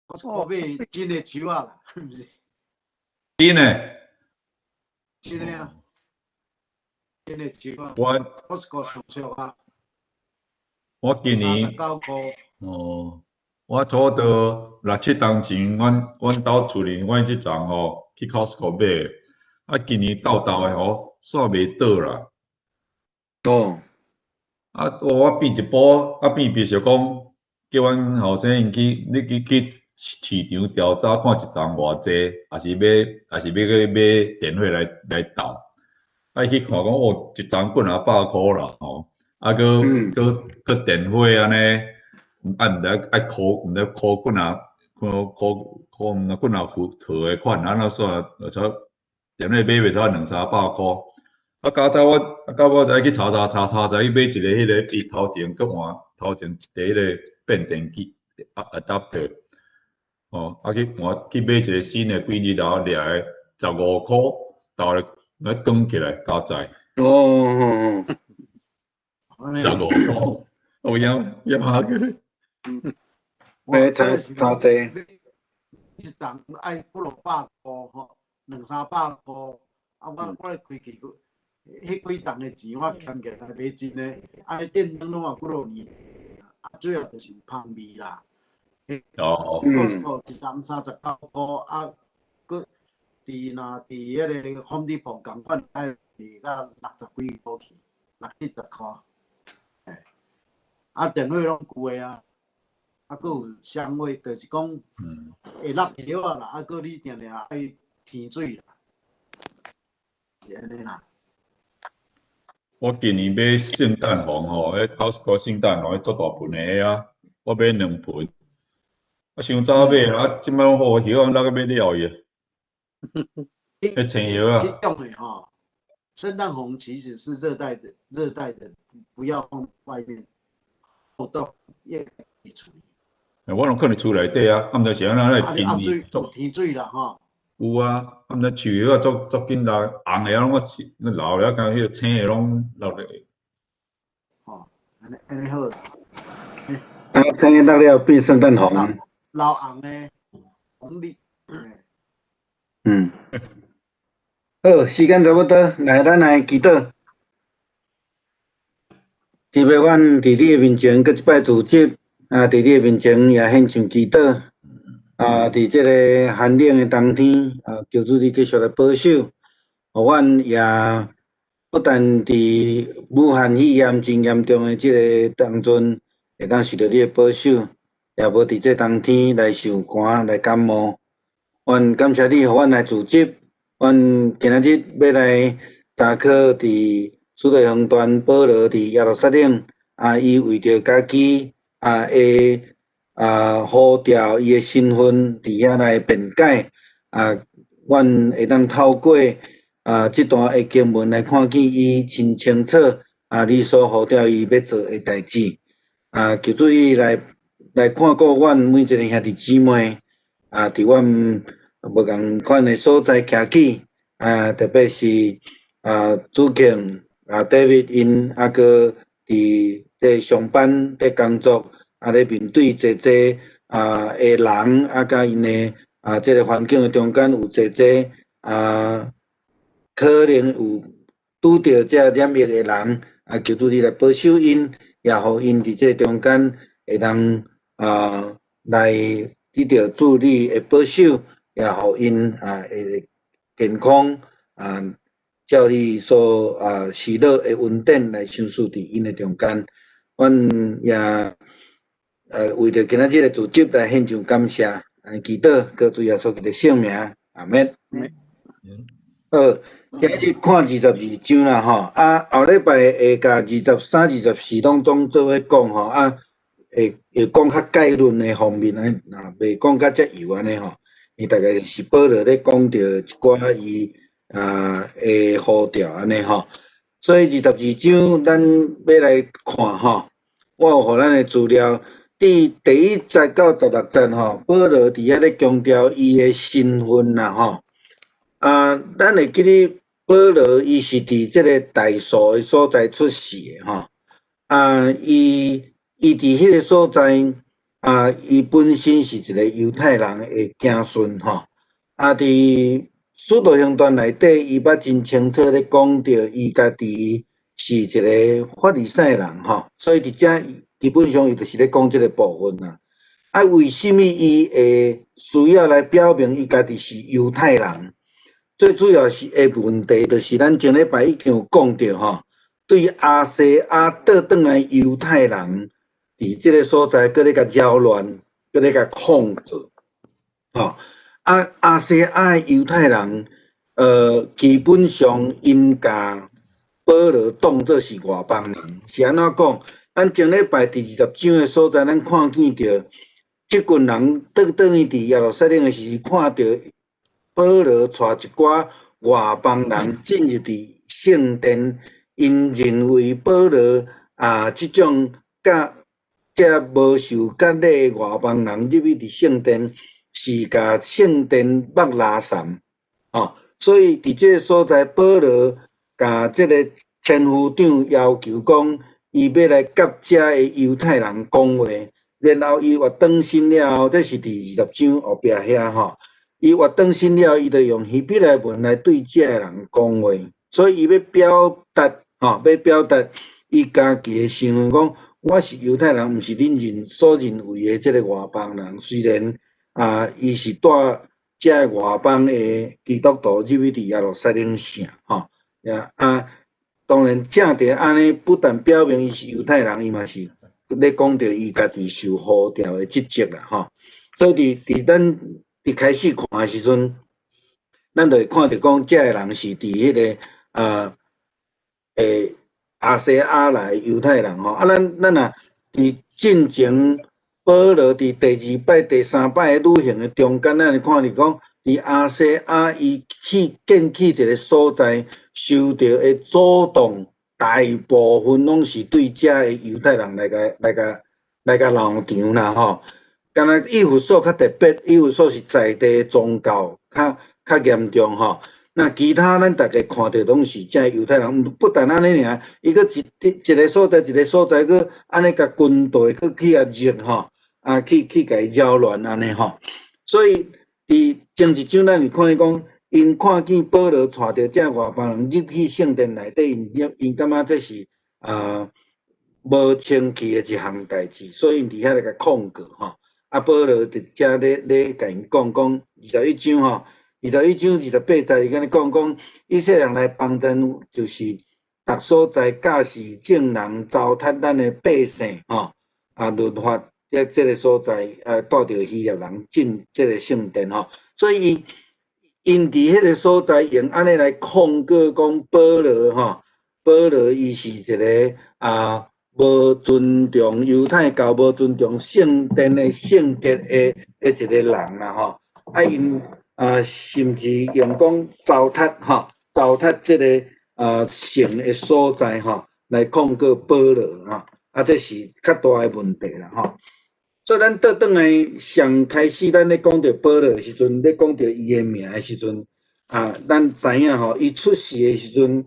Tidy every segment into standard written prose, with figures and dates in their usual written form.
Costco 买真的树啊啦，毋是？真诶，真的啊，真的树啊。我 Costco 上俗啊，我今年39块。哦，我差不多6、7年前，阮兜厝里，阮即丛吼去 Costco 买，啊，今年斗诶吼，煞袂倒啦。哦，啊，我变一补，啊变想讲，叫阮后生因你去市场调查看一丛偌济，还是要去买电话来斗。啊，去看讲哦，一丛几啊百箍啦吼，啊，佮电话安尼，啊，毋知爱箍，毋知箍几啊，箍毋知几啊套诶款，安怎煞电话买袂使2、300箍。啊，到我才去查才去买一个迄个伊头前一个迄个变电器adapter， 哦，啊去买一个新的，几日后掠个15箍，到咧转起来加载。哦15箍，有影下去。买差济。一丛爱几落百箍吼，2、300箍。啊，我咧开去，迄几丛的钱我欠起来买真诶，啊，电灯拢嘛几落年，啊，主要就是有香味啦。哦。Costco 一丛39箍，啊，佮伫迄个 Home Depot 共款，爱卖到60几箍去，60、70箍。啊，电话拢旧的啊，啊，佮有香味，就是讲会落叶啊啦，啊，佮你定定爱添水啦，是安尼啦。我今年买圣诞红吼，迄 Costco 圣诞红迄足大盆的啊，我买2盆。我伤早买啊，即摆好叶啊，哪个要了伊？迄青叶啊。这种的吼，圣诞红其实是热带的，不要放外面，后到也可以处理。我拢放伫厝内底啊，啊，毋知是安怎来今年有添水啦吼。有啊，啊，毋知树叶啊，足紧啦，红的拢我老了，敢迄个青的拢落落。吼，安尼好啦。啊，生日落了变圣诞红。老红的红绿。好，时间差不多，来咱来祈祷。主要阮伫你的面前，搁一摆自责，啊，伫你的面前也献上祈祷。啊，伫即个寒冷的冬天，啊，求主你继续来保守，互阮也不但伫武汉肺炎真严重的即个当中，会当受到你的保守，也无伫这冬天来受寒来感冒。阮感谢你，互阮来自责。阮今仔日要来查考伫使徒行传保罗伫耶路撒冷，啊，伊为着家己会呼召伊的身份伫遐来辩解，啊，阮会当透过这段的经文来看见伊真清楚你所呼召伊要做的代志，求主伊来看顾阮每一个兄弟姊妹，伫阮无共款的所在徛起，特别是主敬David 因搁伫上班伫工作，咧面对济的人甲因的即个环境的中间有济可能有拄着遮染疫的人，求主你来保守因，也互因伫这中间会当来得到主你的保守。也互因会健康照你所喜乐的恩典来享受伫因的中间。阮也为着今仔日的组织来献上感谢，祈祷，各主耶稣基督的圣名，阿门。好，今日看22章啦吼，后礼拜会甲23、24拢总做伙讲吼，会讲较概论的方面袂讲较遮油安尼吼。伊大概是保罗咧讲着一寡伊的呼召安尼吼，所以22章咱要来看吼，我有互咱的资料，第1节到16节吼，保罗伫遐咧强调伊的身份啦吼，咱会记得保罗伊是伫即个大数的所在出世的吼，伊伫迄个所在伊本身是一个犹太人的子孙吼，伫使徒行传内底，伊捌真清楚咧讲着，伊家己是一个法利赛人吼，所以伫遮基本上伊就是咧讲即个部分啦。为什么伊会需要来表明伊家己是犹太人？最主要是个问题，就是咱前礼拜已经有讲着吼，对亚细亚倒转来犹太人伫即个所在，搁咧甲扰乱，搁咧甲控制，吼。亚细亚的犹太人，基本上因甲保罗当作是外邦人，是安怎讲？咱前礼拜第20章的所在，咱看见着即群人倒去伫耶路撒冷的时，看到保罗带一寡外邦人进入伫圣殿，因认为保罗即种遮无受割礼的外邦人入去伫圣殿。是甲圣殿抹拉散，所以伫这个所在，保罗甲这个千夫长要求讲，伊要来甲遮的犹太人讲话，然后伊活转身了后，这是第20章后壁遐吼，伊活转身了，伊就用希伯来文来对遮的人讲话，所以伊要表达伊家己的身份，讲我是犹太人，毋是恁所认为的这个外邦人，虽然。伊是带遮外邦的基督徒入去伫耶路撒冷城，吼，当然正着安尼，不但表明伊是犹太人，伊嘛是咧讲着伊家己受呼召的职责啦，吼。所以伫咱伫开始看的时阵，咱就会看着讲，遮个人是伫迄个亚细亚来犹太人吼。咱若伫进前。保罗伫第2摆、第3摆的旅行的中间，咱会看着讲，伫亚细亚伊建起一个所在，受到的主动大部分拢是对遮的犹太人来个闹场啦吼。敢若以弗所较特别，以弗所是在地宗教较严重吼。那其他咱大家看到拢是遮犹太人，不但安尼尔，伊搁一个所在一个所在，搁安尼甲军队搁去入吼。去甲伊扰乱安尼吼，所以伫前一章咱是看伊讲，因看见保罗带着遮外邦人入去圣殿内底，因感觉这是无清气的一项代志，所以因伫遐来甲控告吼。保罗伫遮咧甲因讲21章吼，21章28节伊甲你讲，以色列人来帮咱，就是逐所在教示正人糟蹋咱的百姓吼，律法。这个所在，带着希腊人进这个圣殿吼，所以因伫迄个所在用安尼来控告讲保罗吼，保罗伊是一个无尊重犹太教、无尊重圣殿的圣洁的一个人啦吼，因甚至用讲糟蹋吼，糟蹋这个圣的所在吼，来控告保罗吼，这是较大的问题啦吼。所以咱倒转来上开始，咱咧讲着保罗的时阵，咧讲着伊的名的时阵，咱知影吼，伊出世的时阵，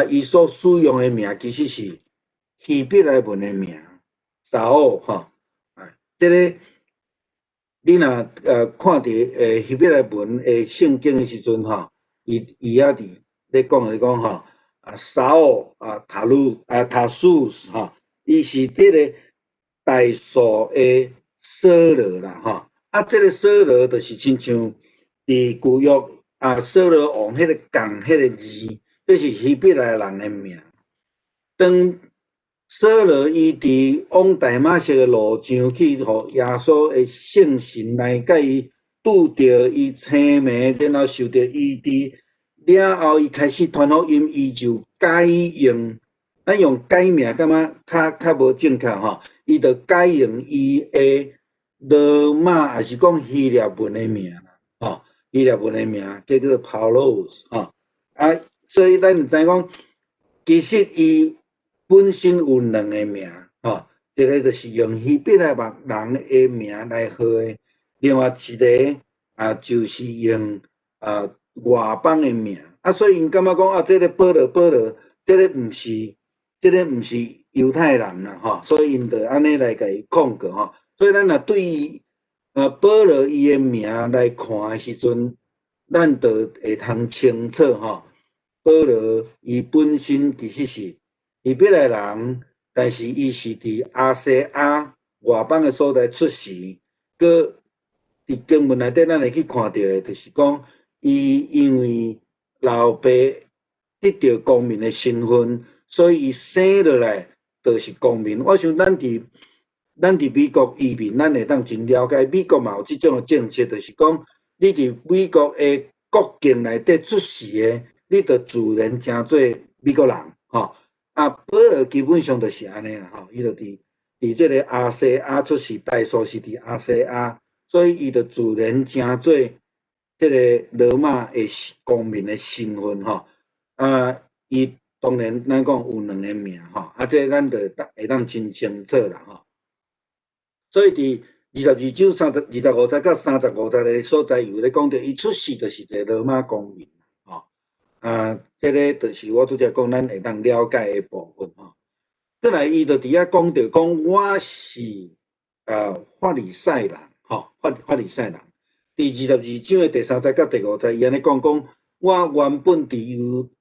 伊所使用的名其实是希伯来文的名，扫欧吼，这个你若看着希伯来文的圣经的时阵吼，伊遐伫咧讲吼，扫欧塔苏斯吼，伊是迄个。大数的扫罗啦，吼，这个扫罗就是亲像伫旧约扫罗王迄个共迄个字，这是希伯来人的名。当扫罗伊伫往大马色的路上去，互耶稣的圣神来甲伊拄着伊青眉，然后受到医治了后，伊开始传福音，伊就改用，咱用改名，感觉较无正确吼。伊就改用伊的罗马，也是讲希腊文的名啦，希腊文的名叫做 Paulos 所以咱就知讲，其实伊本身有两个名，一个就是用希伯来人的名来号的，另外一个就是用外邦的名，所以因感觉讲这个保罗，这个毋是犹太人啦，所以因就安尼来甲伊控告吼。所以咱若对伊保留伊诶名来看诶时阵，咱就会通清楚吼，保留伊本身其实是伊别来人，但是伊是伫亚细亚外邦诶所在出世，佮伫经文内底咱会去看到诶，就是讲伊因为老爸得到公民诶身份，所以伊生落来就是公民。我想咱伫美国移民，咱会当真了解，美国嘛有即种诶政策，就是讲你伫美国诶国境内底出世诶，你就自然成做美国人吼。保罗基本上就是安尼啦吼，伊就伫即个亚细亚出世，大数是伫亚细亚，所以伊就自然成做即个罗马诶公民诶身份吼。伊当然咱讲有两个名吼，这咱就会当真清楚啦吼。所以伫22章25节到35节诶所在，有咧讲到伊出世就是一个罗马公民吼。这个就是我拄则讲咱会当了解诶部分吼。再来，伊就伫遐讲到讲我是法利赛人吼，法利赛人。第22章诶第3节到第5节，伊安尼讲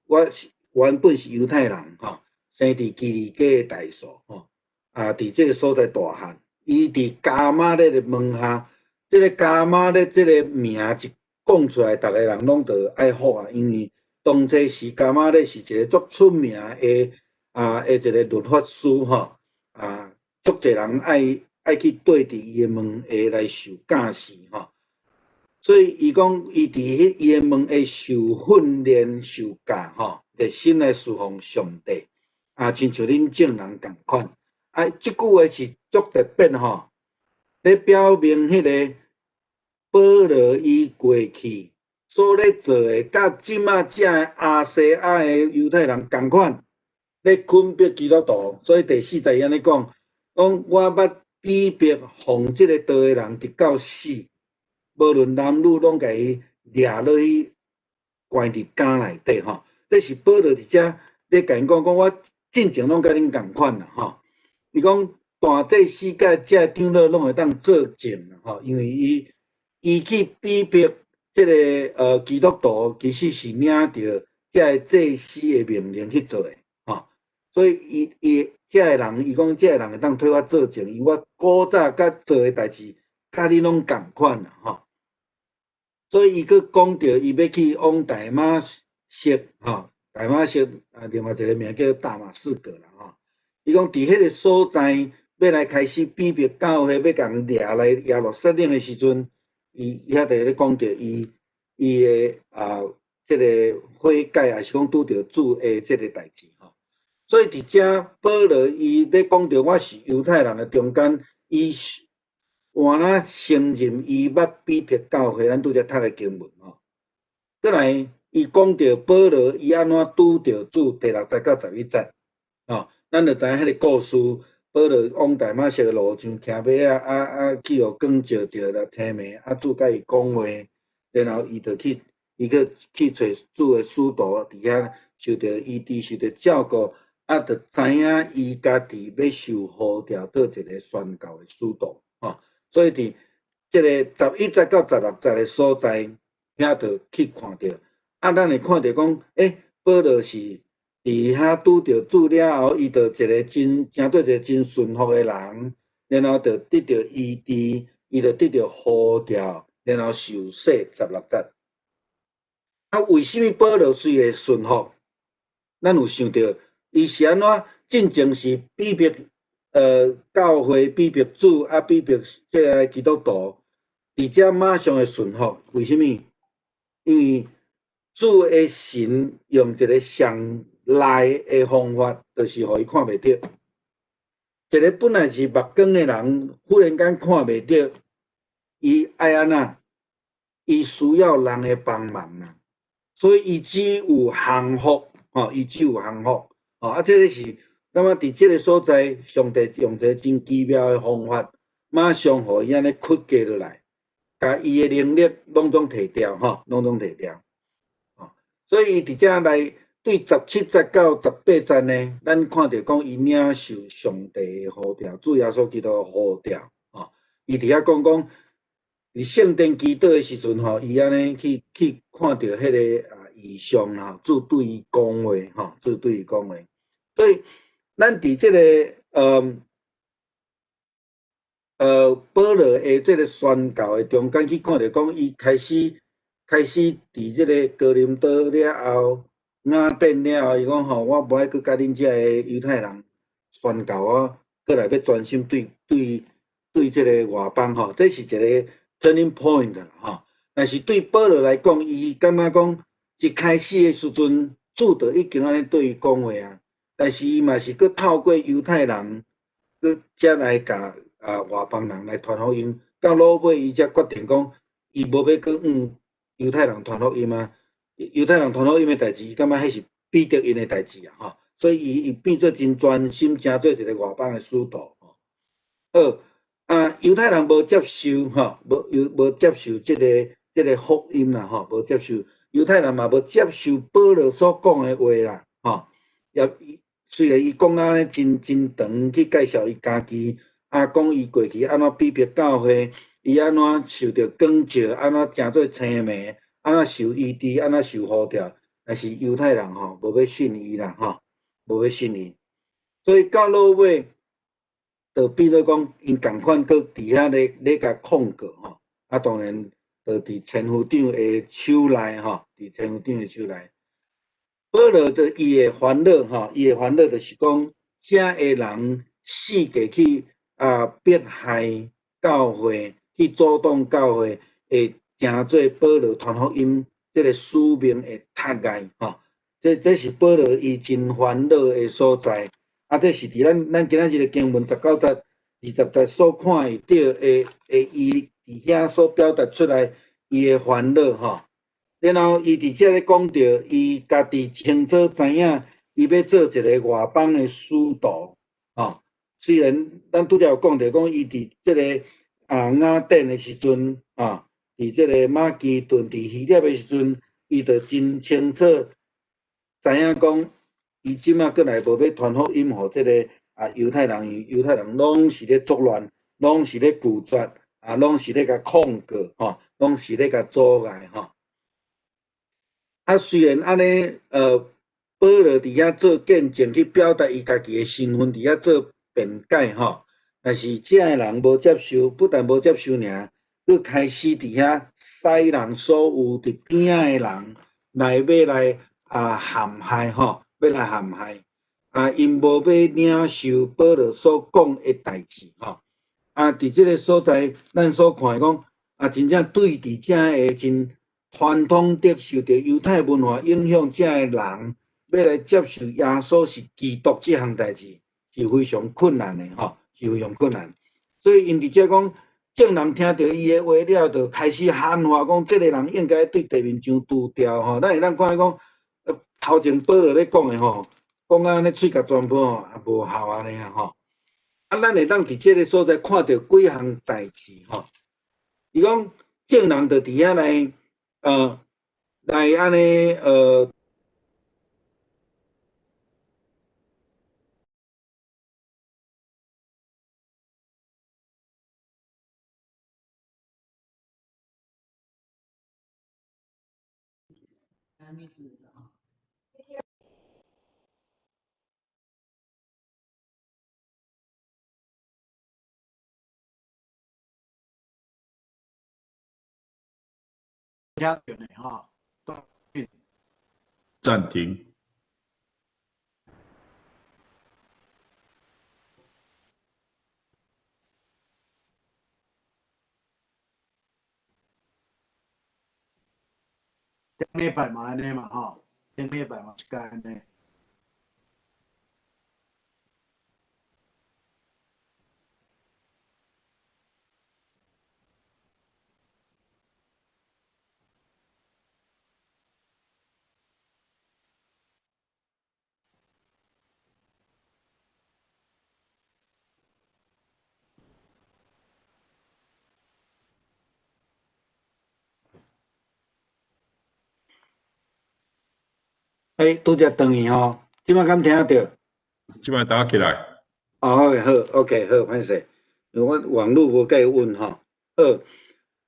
我原本是犹太人吼，生伫基利家诶大数吼，伫即个所在大汉。伊伫加马列的门下，即个加马列即个名一讲出来，逐个人拢着爱服啊，因为当初时加马列是一个足出名的一个律法师吼，足侪人爱去对伫伊的门下来受教示吼，所以伊讲伊伫伊的门下受训练、受教吼，热心来侍奉上帝，亲像恁正人共款。即句话是足特别吼，咧表明迄个保罗伊过去所咧做诶，甲即马遮诶亚细亚诶犹太人共款，咧分别基督徒。所以第4节安尼讲我捌比别奉即个道诶人，直到死，无论男女，拢甲伊掠落去关伫监内底吼。这是保罗伫遮咧甲因讲我进前拢甲恁共款啦吼。伊讲大这世界遮长老拢会当作证啦吼，因为伊去比别即个基督徒，其实是领着遮祭司的命令去做的吼，所以伊遮个人，伊讲遮个人会当替我作证，因为我古早甲做的代志，甲你拢共款啦吼。所以伊佫讲到伊要去往大马色吼，大马色另外一个名叫大马士革啦吼。伊讲伫迄个所在要来开始比别教会，要共掠来耶路撒冷的时阵，伊遐就咧讲到伊的即个悔改，也是讲拄着主的即个代志吼。所以伫遮保罗伊咧讲到我是犹太人的中间，伊换哪承认伊捌比别教会，咱拄则读的经文吼。再来，伊讲到保罗伊安怎拄着主，第6节到11节吼。咱就知影迄个故事，保罗往大马色的路上骑马去互光照着了青迷，主甲伊讲话，然后伊就去找主的使徒伫遐受着医治、受着照顾，就知影伊家己要受呼召做一个宣教的使徒吼。所以伫即个11节到16节的所在，遐就去看到，咱会看到讲，保罗是伫遐拄着主了后，伊就一个成做一个真顺服的人，然后就得到医治，伊就得到呼召，然后受洗。16节。为什么保罗虽会顺服？咱有想到，伊是安怎进前是比别教会、比别主比别即个基督徒，伫遮马上会顺服？为什么？因为主的神用一个上赖的方法，就是互伊看袂到。一个本来是目光的人，忽然间看袂到，伊爱安怎？伊需要人的帮忙啦，所以伊只有降服，伊只有降服，这个是那么伫这个所在，上帝用一个真奇妙的方法，马上互伊安尼屈低落来，甲伊的能力拢总摕掉，拢总摕掉，所以伊伫遮来对17节到18节呢，咱看到讲伊领受上帝的呼召，主耶稣基督的呼召，伊伫遐讲，伫圣殿祈祷的时阵吼，伊安尼去看到迄个异象啦，主对伊讲话吼，主对伊讲话。所以咱伫即个保罗的即个宣教的中间去看到讲，伊开始伫即个哥林多了后，雅典了后，伊讲吼，我无爱去甲恁遮个犹太人宣教，我过来要专心对即个外邦吼，这是一个 turning point 啦吼。但是对保罗来讲，伊感觉讲一开始的时阵，主就已经安尼对伊讲话啊，但是伊嘛是佮透过犹太人，佮才来甲外邦人来传福音。到落尾，伊才决定讲，伊无要佮犹太人传福音啊。犹太人传福音的代志，伊感觉迄是逼得因的代志啊吼。所以伊变做真专心，成做一个外邦的使徒吼。好，犹太人无接受吼，无接受即个福音啦吼，无接受。犹太人嘛无接受保罗所讲的话啦吼。也虽然伊讲安尼真长去介绍伊家己，讲伊过去安怎逼迫教会，伊安怎受到光照，安怎诚做青梅，安怎受医治，安怎受呼召，但是犹太人吼无要信伊啦吼，无要信伊，所以到落尾，就变做讲因共款搁伫遐咧甲控告吼，当然就伫千夫长的手内吼，伫千夫长的手内。保罗的伊的烦恼吼，伊的烦恼就是讲，遮个人四界去迫害教会，去阻挡教会，会成做保罗传福音这个使命的窒碍吼。这是保罗伊真烦恼的所在。这是伫咱今仔日的经文19节、20节所看会到伊伫遐所表达出来伊的烦恼吼。然后伊伫遮咧讲到，伊家己清楚知影，伊要做一个外邦的使徒吼。虽然咱拄则有讲到，讲伊伫即个雅典的时阵伫即个马其顿、伫希腊的时阵，伊就真清楚知影讲，伊即马过来无要传福音互即个犹太人，犹太人拢是咧作乱，拢是咧拒绝拢是咧甲控告吼，拢是咧甲阻碍吼。虽然安尼，保罗伫遐做见证，去表达伊家己的身份，伫遐做辩解吼，但是遮个人无接受，不但无接受尔，佮开始伫遐使人所有伫边仔的人来要来陷害吼，要来陷害因无要领受保罗所讲的代志吼。伫即个所在，咱所看讲真正对伫遮个真。传统的受到犹太文化影响，遮个人要来接受耶稣是基督这项代志是非常困难的吼，是非常困难。所以因伫遮讲，众人听到伊的话了，就开始喊话讲，这个人应该对地面上除掉吼。咱看讲，头前保罗咧讲的吼，讲安尼喙甲全部吼也无效安尼吼。咱会当伫这个所在看到几项代志吼。伊讲众人就伫遐来。来安尼听到呢吼。暂停。顶礼拜嘛安尼嘛吼，顶礼拜嘛是甲安尼。拄则转去吼，即摆敢听得到？即摆打起来。好 ，OK，好，歹势。我网络无甲伊稳吼。好，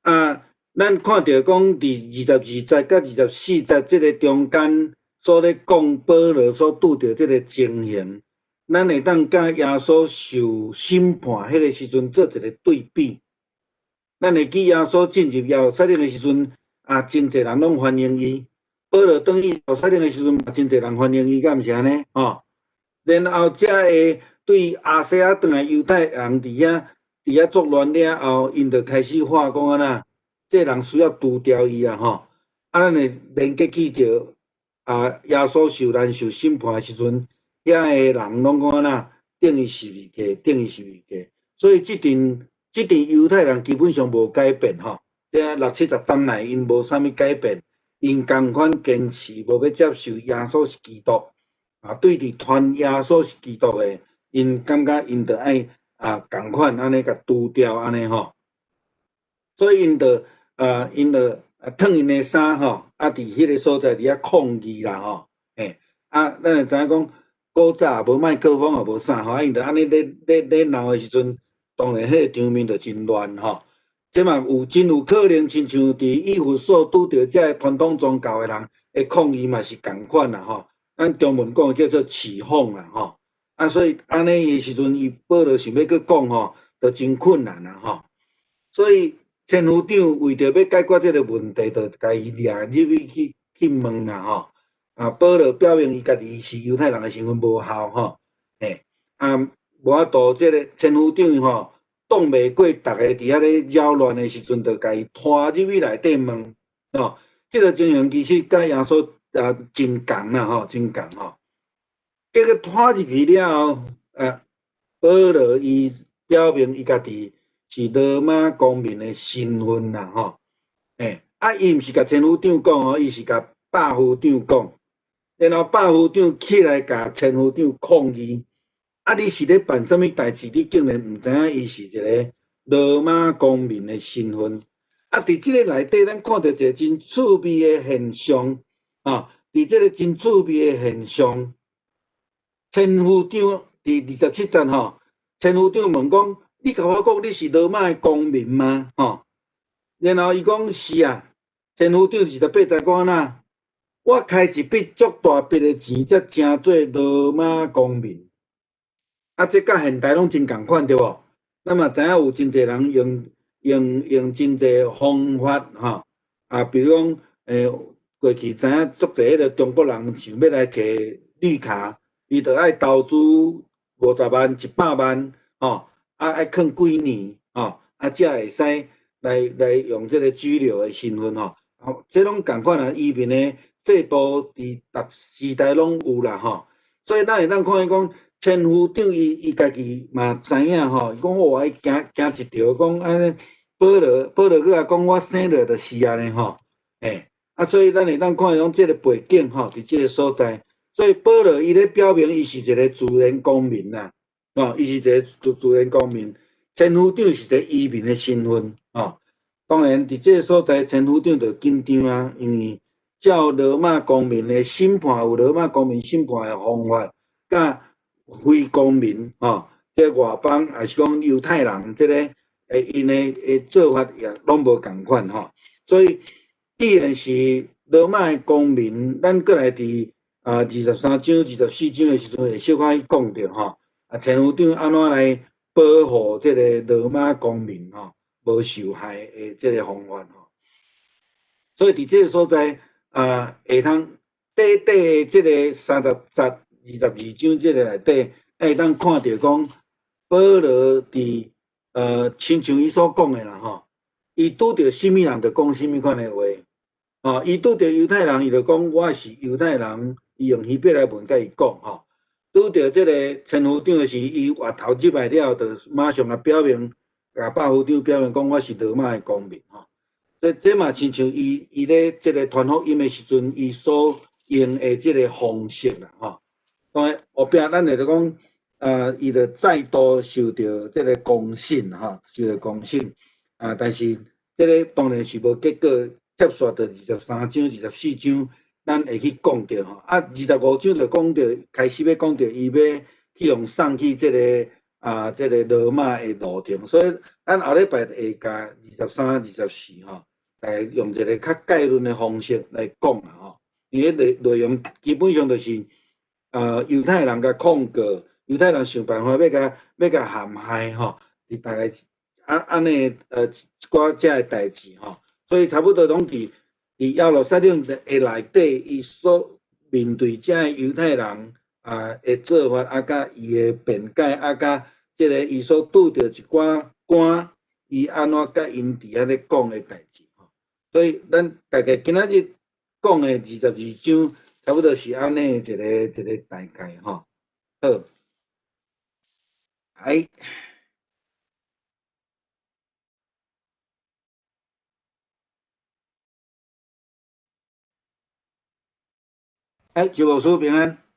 啊，咱看到讲伫22节甲24节即个中间所咧讲保罗所拄着即个情形，咱会当甲耶稣受审判迄个时阵做一个对比。咱会记耶稣进入耶路撒冷的时阵，真侪人拢欢迎伊。保罗转去耶路撒冷的时阵，嘛真侪人欢迎伊，敢毋是安尼？吼，然后才会对亚细亚转来犹太人伫遐作乱了后，因就开始话讲啊，这人需要除掉伊啊，吼。咱会连结起着耶稣受难受审判的时阵，遐个人拢讲等于是物价，等于是物价。所以即阵犹太人基本上无改变吼，这60-70当内因无啥物改变，因共款坚持无要接受耶稣是基督。对伫传耶稣是基督的，因感觉因着爱共款安尼甲除掉安尼吼，所以因着脱因的衫吼，伫迄个所在伫遐抗议啦吼，咱会知影讲古早无麦克风也无啥吼，因着安尼咧闹的时阵，当然迄个场面就真乱吼。这嘛真有可能，亲像伫以弗所拄着遮个传统宗教的人的抗议嘛是共款啦吼。咱中文讲叫做起哄啦吼，所以安尼的时阵，保罗想要去讲吼，就真困难啦吼。所以千夫长为着要解决这个问题，就甲伊掠入去问啦吼。保罗表明伊家己是犹太人的身份无效吼，无法度这个千夫长吼，挡袂过逐个伫遐咧扰乱的时阵，就甲伊拖入去内底问吼。这个情形其实甲耶稣真共啦吼，真共吼。结果拖入去了后，保罗伊表明伊家己是罗马公民的身份啦吼。伊毋是甲千夫长讲吼，伊是甲百夫长讲。然后百夫长起来甲千夫长抗议，你是咧办什么代志？你竟然毋知影伊是一个罗马公民的身份。伫即个内底，咱看到一个真趣味的现象伫即个真趣味的现象，千夫长伫27节吼，千夫长问讲：你甲我讲你是罗马的公民吗？吼，然后伊讲是啊。千夫长28节讲我开一笔足大笔的钱，才成做罗马公民。这甲现代拢真共款对无？咱嘛知影有真侪人用真侪方法吼，比如讲过去知影足侪迄个中国人想要来摕绿卡，伊着爱投资50万、100万吼，爱囥几年吼，才会使来用这个居留的身份吼。这拢共款移民的制度伫逐时代拢有啦吼，所以咱会当看伊讲，千夫长伊家己嘛知影吼，伊讲我爱行一条，讲安尼保罗佮我讲，我生落就是安尼吼，所以咱会当看伊讲这个背景吼，伫这个所在，所以保罗伊咧表明伊是一个自然公民啦，伊是一个自然公民，千夫长是一个移民的身份吼。当然，伫这个所在，千夫长就紧张啊，因为照罗马公民的审判，有罗马公民审判的方法，甲非公民这外邦也是讲犹太人，这个因的做法也拢无共款吼。所以，既然是罗马的公民，咱过来伫23章、24章的时阵，会小可去讲着吼。千夫长安怎来保护这个罗马公民吼？无受害的这个方法吼，所以伫这个所在会通短的这个30节、22章这个内底，会当看到讲保罗伫亲像伊所讲的啦吼，伊拄着什么人就讲什么款的话，伊拄着犹太人，伊就讲我是犹太人，伊用希伯来文甲伊讲吼，拄着这个千夫长的是伊话头入来了，就马上表明。甲百夫长表明讲我是罗马的公民吼，这嘛亲像伊咧这个传福音的时阵，伊所用的这个方式啦吼。当然后壁咱会讲伊就再度受到这个公审吼，受到公审但是这个当然是无结果，接续到23章、24章，咱会去讲到吼。25章就讲到开始要讲到伊要去用送去这个即个罗马的路程，所以咱后礼拜下加23、24吼，来用一个较概论的方式来讲啊吼。伊个内容基本上就是犹太人甲控告，犹太人想办法要甲陷害吼，是大概安尼一寡遮个代志吼，所以差不多拢伫亚罗撒冷的内底，伊所面对遮个犹太人的做法，甲伊的辩解，甲即个伊所拄着一寡官，伊安怎甲因伫遐咧讲的代志吼。所以咱大概今仔日讲的22章，差不多是安尼一个大概吼。好，来。哎，周老师平安。